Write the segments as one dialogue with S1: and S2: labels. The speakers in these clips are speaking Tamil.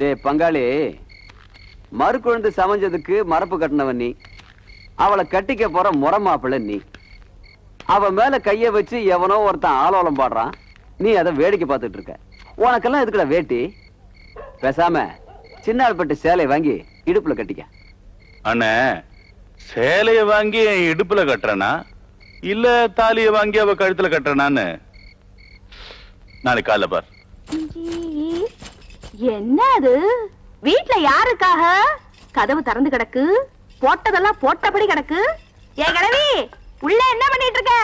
S1: டேய் பங்காளி, மறு குழந்தை சமைஞ்சதுக்கு மரப்பு கட்டினவன் நீ, அவளை கட்டிக்க போற முறமாப்பிள்ள நீ. அவ மேல கைய வச்சு எவனோ ஒருத்தன் ஆலோலம் பாடுறான், நீ அதை வேடிக்கை பார்த்துட்டு இருக்க. உனக்கெல்லாம் எதுக்குடா வேட்டி? பேசாம சின்னாள்பட்டு சேலை வாங்கி இடுப்புல கட்டிக்க.
S2: அண்ணே, சேலைய வாங்கி இடுப்புல கட்டுறனா இல்ல தாலிய வாங்கி அவ கழுத்துல கட்டுறனான்னு நாளைக்கு காலைல பார்.
S3: என்ன அது? வீட்டுல யாருக்காக கதவு திறந்து கிடக்கு? போட்டதெல்லாம் போட்டபடி கிடக்கு. ஏ கிழவி, உள்ள என்ன பண்ணிட்டு இருக்க?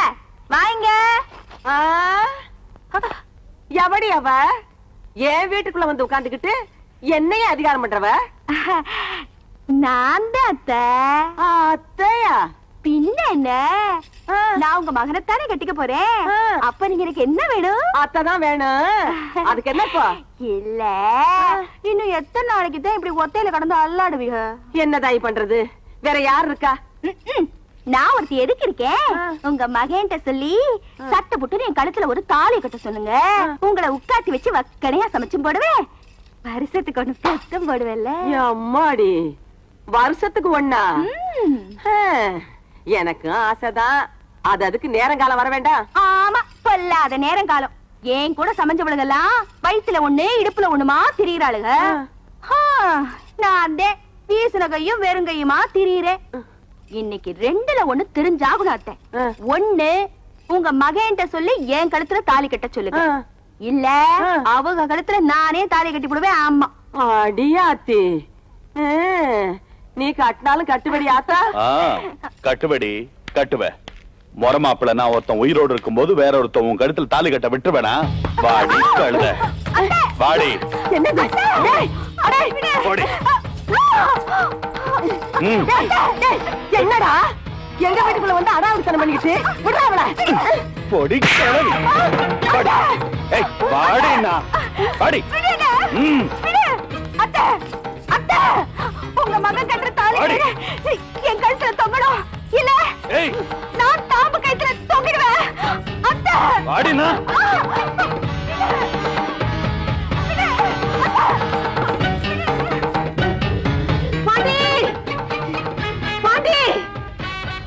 S3: வாங்க.
S4: எவடி அவ என் வீட்டுக்குள்ள வந்து உட்காந்துக்கிட்டு என்னைய அதிகாரம் பண்றவ?
S3: நான் தான் அத்தை.
S4: அத்தையா?
S3: பின்ன என்ன, நான் உங்க மகனைத்தானே கட்டிக்க போறேன். அப்ப நீங்க எனக்கு என்ன வேணும்?
S4: அத்தைதான் வேணும். அதுக்கு என்னப்பா?
S3: இல்ல, இன்னும் எத்தனை நாளைக்கு தான் இப்படி ஒத்தையில கடந்து அல்லாடுவீங்க?
S4: என்னதாய் பண்றது? வேற யார் இருக்கா?
S3: நான் ஒருத்தி எதுக்கு இருக்கேன்? உங்க மகன்கிட்ட சொல்லி சட்டை போட்டு என் கழுத்துல ஒரு தாலி கட்ட சொல்லுங்க. உங்களை உட்காத்தி வச்சு வக்கனையா சமைச்சும் போடுவேன். வருஷத்துக்கு ஒண்ணு பத்தம் போடுவேன்ல.
S4: அம்மாடி, வருஷத்துக்கு ஒண்ணா? எனக்கு ஆசைதான். அது அதுக்கு நேரங்காலம் வர வேண்டாம்.
S3: ஆமா, பொல்லாத நேரங்காலம். ஏன் கூட சமைஞ்சவளுங்கெல்லாம் வயிற்றுல ஒண்ணு இடுப்புல ஒண்ணுமா திரியிறாளுங்க. நான் வீசின கையும் வெறுங்கையுமா திரியிறேன். இன்னைக்கு ரெண்டுல ஒண்ணு தெரிஞ்சாகணும் அத்தை. ஒண்ணு, உங்க மகன்கிட்ட சொல்லி என் கழுத்துல தாலி கட்ட சொல்லுங்க. இல்ல அவங்க கழுத்துல நானே தாலி கட்டி போடுவேன். ஆமா.
S4: அடியாத்தி, நீ கட்டினாலும் கட்டுபடி ஆத்தா?
S2: கட்டுபடி கட்டுவ. முறமாப்பிள்ள நான் ஒருத்தன் உயிரோடு இருக்கும் போது வேற ஒருத்தன் உன் கழுத்துல தாலி கட்ட விட்டுருவேனா? வாடி கழுத, வாடி.
S4: என்னடா எங்க வீட்டுக்குள்ள வந்து அடாவடித்தனம் பண்ணிக்கிட்டு விடுறாவல?
S2: பொடி கிழவி. ஏய் வாடினா, வாடி.
S3: அத்தை, அத்தை, உங்க மகன் கட்டுற தாலி என் கழுத்துல தொங்கணும். இல்ல நான் தாம்பு கழுத்துல தொங்கிடுவேன். அத்தை,
S2: வாடினா.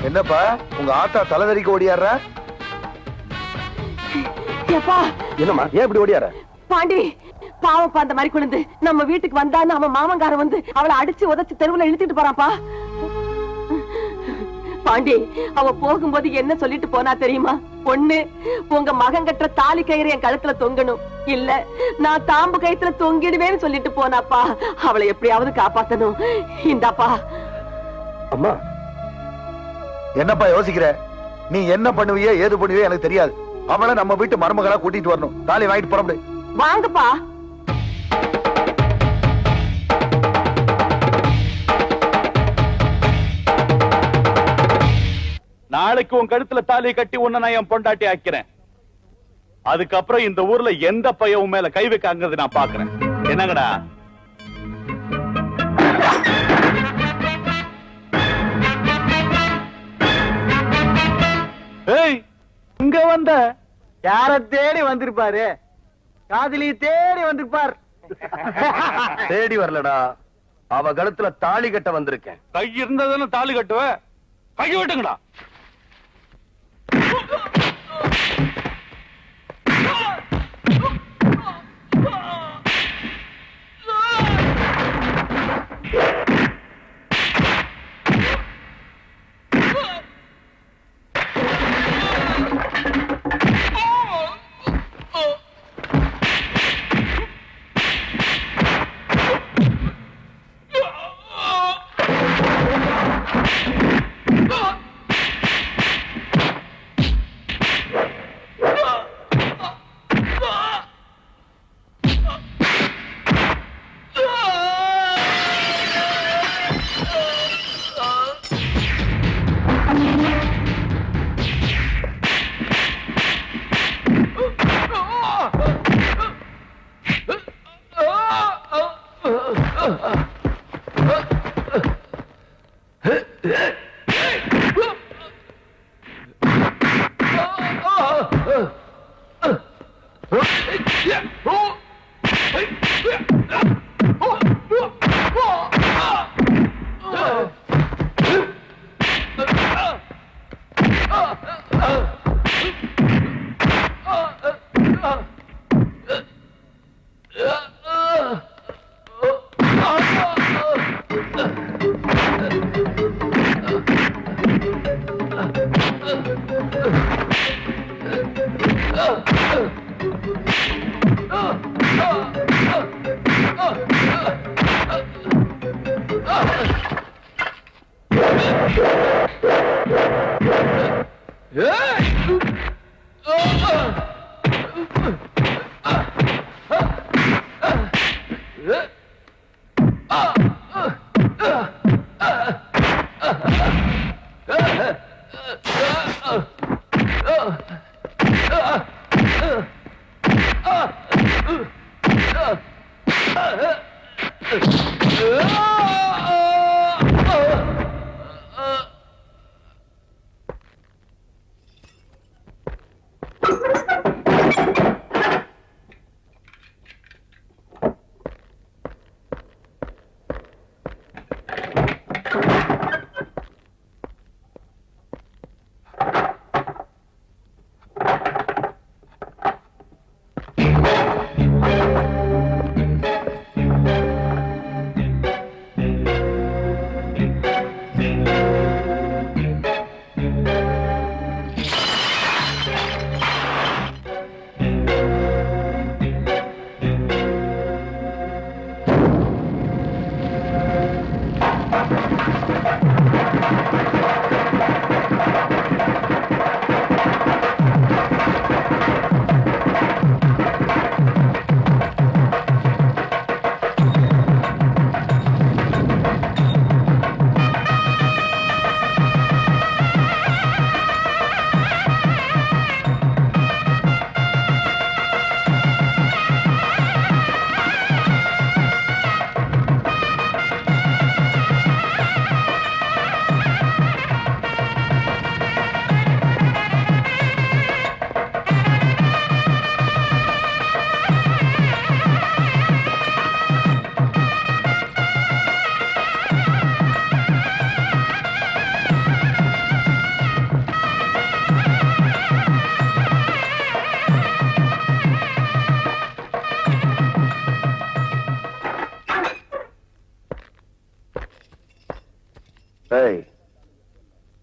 S5: என்னப்பா உங்க ஆத்தா தலைவரிக்கு ஓடியாரா?
S1: என்னம்மா, ஏன் இப்படி ஓடியார?
S4: பாண்டி, பாவப்பா அந்த மாதிரி குழந்தை நம்ம வீட்டுக்கு வந்தான்னு அவன் மாமங்காரன் வந்து அவளை அடிச்சு உதச்சு தெருவுல இழுத்துட்டு போறான்ப்பா. பாண்டி, அவ போகும்போது என்ன சொல்லிட்டு போனா தெரியுமா? ஒண்ணு, உங்க மகன் கட்டுற தாலி கயிறு என் கழுத்துல தொங்கணும். இல்ல நான் தாம்பு கயித்துல தொங்கிடுவேன்னு சொல்லிட்டு போனாப்பா. அவளை எப்படியாவது காப்பாத்தணும். இந்தாப்பா.
S5: அம்மா, என்னப்பா யோசிக்கிற? நீ என்ன பண்ணுவியோ ஏது பண்ணுவியோ எனக்கு தெரியாது. அவளை நம்ம வீட்டு மருமகளா கூட்டிட்டு வரணும். தாலி வாங்கிட்டு போற முடியும்.
S4: வாங்கப்பா.
S2: நாளைக்கு உன் கழுத்துல தாலி கட்டி உன்னை நான் என் பொண்டாட்டி ஆக்கிறேன். அதுக்கப்புறம் இந்த ஊர்ல எந்த பையன் மேல கை வைக்காங்கிறது நான் பாக்குறேன். என்னங்கடா? ஏய், இங்க வந்த
S6: யார தேடி வந்திருப்பாரு? காதலி தேடி வந்திருப்பார்.
S5: தேடி வரலடா, அவ கழுத்துல தாலி கட்ட வந்திருக்கேன்.
S2: கை இருந்ததுன்னு தாலி கட்டுவ? கை விட்டுங்கடா. Oh!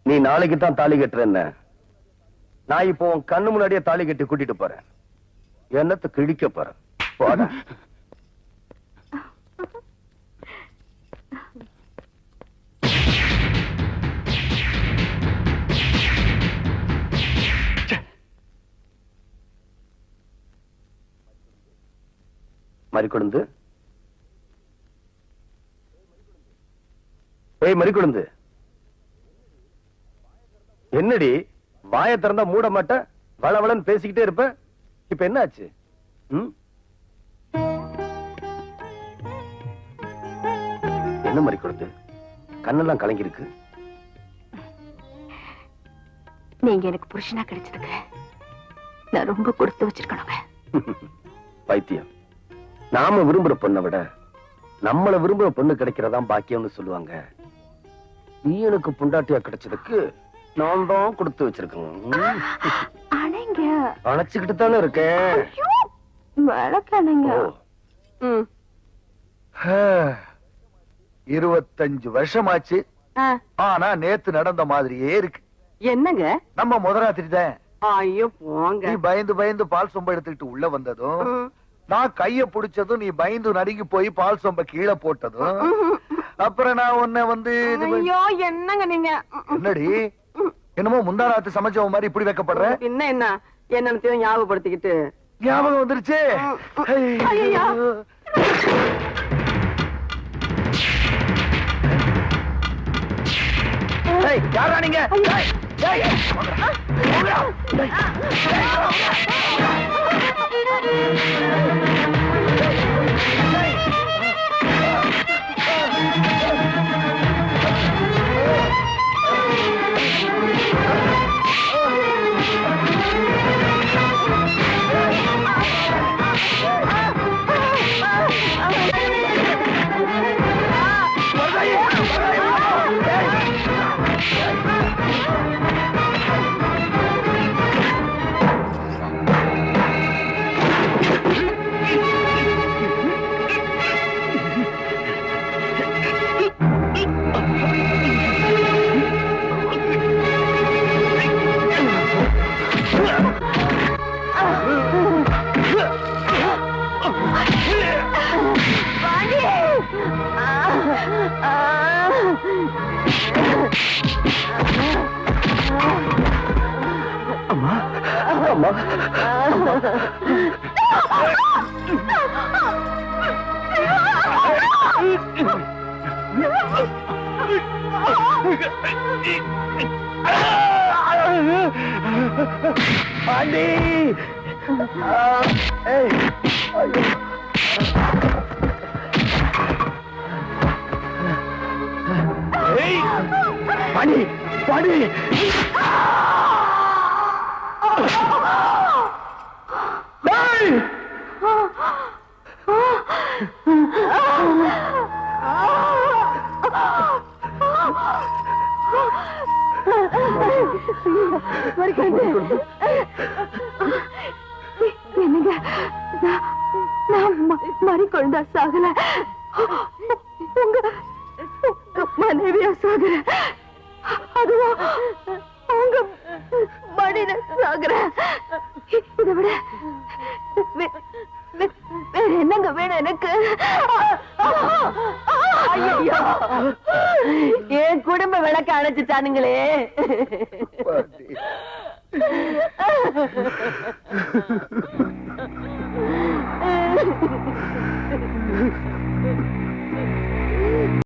S7: நீ நாளைக்கு தான் தாலி கட்டுறேன்ன, நான் இப்போ உன் கண்ணு முன்னாடியே தாலி கட்டி கூட்டிட்டு போறேன். என்னத்தை கிழிக்க போறேன். போட மறிக்கொழுந்து, மறிக்கொழுந்து, என்னடி வாயை திறந்தா மூட மாட்ட, வளவளன்னு பேசிக்கிட்டே இருப்ப. இப்ப என்ன ஆச்சு? என்ன மறிக்கொழுந்து, கண்ணெல்லாம் கலங்கி இருக்கு.
S3: நீங்க எனக்கு புருஷனா கிடைச்சதுக்கு நான் ரொம்ப கொடுத்து வச்சிருக்கணுங்க.
S7: பைத்தியம், நாம விரும்புற பொண்ணை விட நம்மள விரும்புற பொண்ணு கிடைக்கிறதான் பாக்கியம்னு சொல்லுவாங்க. நீ எனக்கு பொண்டாட்டியா கிடைச்சதுக்கு நான் தான் கொடுத்து வச்சிருக்கேன். அணைச்சுக்கிட்டு தானே இருக்கேன்.
S5: 25 வருஷமாச்சு, ஆனா நேத்து நடந்த மாதிரியே இருக்கு.
S4: என்னங்க?
S5: நம்ம முதராத்திரி தான்.
S4: ஐயோ போங்க.
S5: நீ பயந்து பயந்து பால் சொம்ப எடுத்துக்கிட்டு உள்ள வந்ததும், நான் கைய புடிச்சதும் நீ பயந்து நடுங்கி போய் பால் சொம்ப கீழே போட்டதும், அப்புறம் நான் உன்னை வந்து
S4: ஐயோ என்னங்க நீங்க?
S5: என்னடி என்னமோ முந்தாராத்து சமைச்சவ மாதிரி இப்படி வைக்கப்படுற?
S4: என்ன என்னத்தையும் ஞாபகப்படுத்திக்கிட்டு
S5: ஞாபகம் வந்துருச்சு. யாரா நீங்க? அம்மா
S6: பாண்டி ஏய் ஐயோ பாண்டி பாண்டி
S3: என்னங்க நான் மறிக்கொண்டா சாகல உங்க மனைவியா சாகுற அதுவும் உங்க மடியில சாகுற இதை விட வேற என்னங்க வேணும் எனக்கு
S4: என் குடும்ப விளக்க அணைச்சிட்டானுங்களே